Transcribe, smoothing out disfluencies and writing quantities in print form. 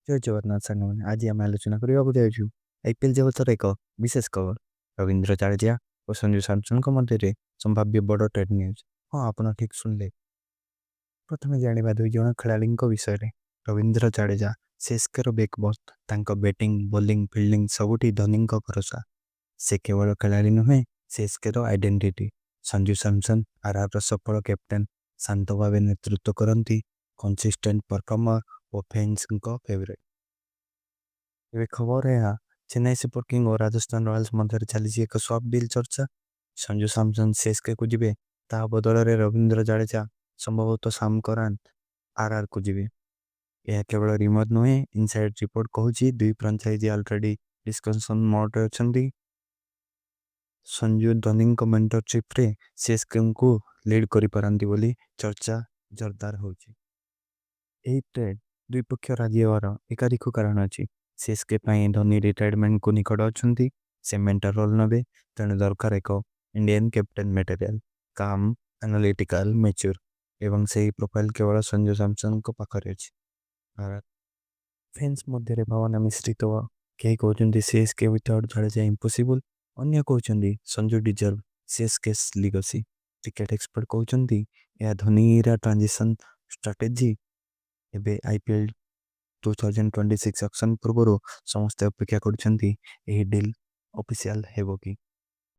ଜୟ ଜଗନ୍ନାଥ ସାଙ୍ଗମାନେ ଆଜି ଆମେ ଆଲୋଚନା କରିବାକୁ ଯାଉଛୁ ଆଇପିଏଲ୍ ଜଗତର ଏକ ବିଶେଷ ଖବର ରବୀନ୍ଦ୍ର ଜାଡେଜା ଓ ସଞ୍ଜୁ ସାମସନଙ୍କ ମଧ୍ୟରେ ସମ୍ଭାବ୍ୟ ବଡ଼ ଟ୍ରେଡ୍ ନ୍ୟୁଜ୍। ହଁ, ଆପଣ ଠିକ୍ ଶୁଣିଲେ। ପ୍ରଥମେ ଜାଣିବା ଦୁଇ ଜଣ ଖେଳାଳିଙ୍କ ବିଷୟରେ। ରବୀନ୍ଦ୍ର ଜାଡେଜା ସିଏସ୍କେର ବିଗ୍ ବସ୍। ତାଙ୍କ ବ୍ୟାଟିଂ, ବୋଲିଂ, ଫିଲ୍ଡିଂ ସବୁଠି ଧୋନିଙ୍କ ଭରସା। ସେ କେବଳ ଖେଳାଳି ନୁହେଁ, ସିଏସ୍କେର ଆଇଡେଣ୍ଟିଟି। ସଞ୍ଜୁ ସାମସନ ଆର୍ଆର୍ର ସଫଳ କ୍ୟାପ୍ଟେନ୍, ଶାନ୍ତ ଭାବେ ନେତୃତ୍ୱ କରନ୍ତି, କନସିଷ୍ଟେଣ୍ଟ ପରଫର୍ମର ଓ ଫ୍ୟାନ୍ସଙ୍କ ଫେଭରେଟ୍। ଏବେ ଖବର ଏହା, ଚେନ୍ନାଇ ସୁପର କିଙ୍ଗ ଓ ରାଜସ୍ଥାନ ରୟାଲ୍ସ ମଧ୍ୟରେ ଚାଲିଛି ଏକ ସ୍ୱାପ୍ ଡିଲ୍ ଚର୍ଚ୍ଚା। ସଞ୍ଜୁ ସାମସନ ସିଏସ୍କେକୁ ଯିବେ, ତା ବଦଳରେ ରବୀନ୍ଦ୍ର ଜାଡେଜା ସମ୍ଭବତଃ ସାମ କରାନ ଆର୍ଆର୍କୁ ଯିବେ। ଏହା କେବଳ ରିମୋଟ୍ ନୁହେଁ, ଇନସାଇଡ୍ ରିପୋର୍ଟ କହୁଛି ଦୁଇ ଫ୍ରାଞ୍ଚାଇଜି ଅଲରେଡି ଡିସ୍କସନ୍ ମୋଡରେ ଅଛନ୍ତି। ସଞ୍ଜୁ ଧୋନିଙ୍କ ମେଣ୍ଟରସିପ୍ରେ ସିଏସ୍କେଙ୍କୁ ଲିଡ୍ କରିପାରନ୍ତି ବୋଲି ଚର୍ଚ୍ଚା ଜୋରଦାର ହେଉଛି। ଏହି ଟ୍ରେଡ୍ ଦୁଇ ପକ୍ଷ ରାଜି ହେବାର ଏକାଧିକ କାରଣ ଅଛି। ସିଏସ୍କେ ପାଇଁ ଧୋନି ରିଟାୟାରମେଣ୍ଟକୁ ନିକଟ ଅଛନ୍ତି, ସେ ମେଣ୍ଟର ରୋଲ୍ ନେବେ, ତେଣୁ ଦରକାର ଏକ ଇଣ୍ଡିଆନ୍ କ୍ୟାପ୍ଟେନ୍ ମେଟେରିଆଲ, କାମ୍, ଆନାଲିଟିକାଲ, ମ୍ୟାଚ୍ୟୁର, ଏବଂ ସେହି ପ୍ରୋଫାଇଲ୍ କେବଳ ସଞ୍ଜୁ ସାମସନଙ୍କ ପାଖରେ ଅଛି। ଫ୍ୟାନ୍ସ ମଧ୍ୟରେ ଭାବନା ମିଶ୍ରିତ। କେହି କହୁଛନ୍ତି ସିଏସ୍କେ ୱିଥାଉଟ୍ ଜାଡେଜା ଇମ୍ପସିବଲ୍, ଅନ୍ୟ କହୁଛନ୍ତି ସଞ୍ଜୁ ଡିଜର୍ଭ ସିଏସ୍କେ's ଲିଗସି। କ୍ରିକେଟ୍ ଏକ୍ସପର୍ଟ କହୁଛନ୍ତି ଏହା ଧୋନିର ଟ୍ରାଞ୍ଜିସନ୍ ଷ୍ଟ୍ରାଟେଜି। ଏବେ ଆଇପିଏଲ୍ 2026 ଅକ୍ସନ୍ ପୂର୍ବରୁ ସମସ୍ତେ ଅପେକ୍ଷା କରୁଛନ୍ତି ଏହି ଡିଲ୍ ଅଫିସିଆଲ ହେବ କି।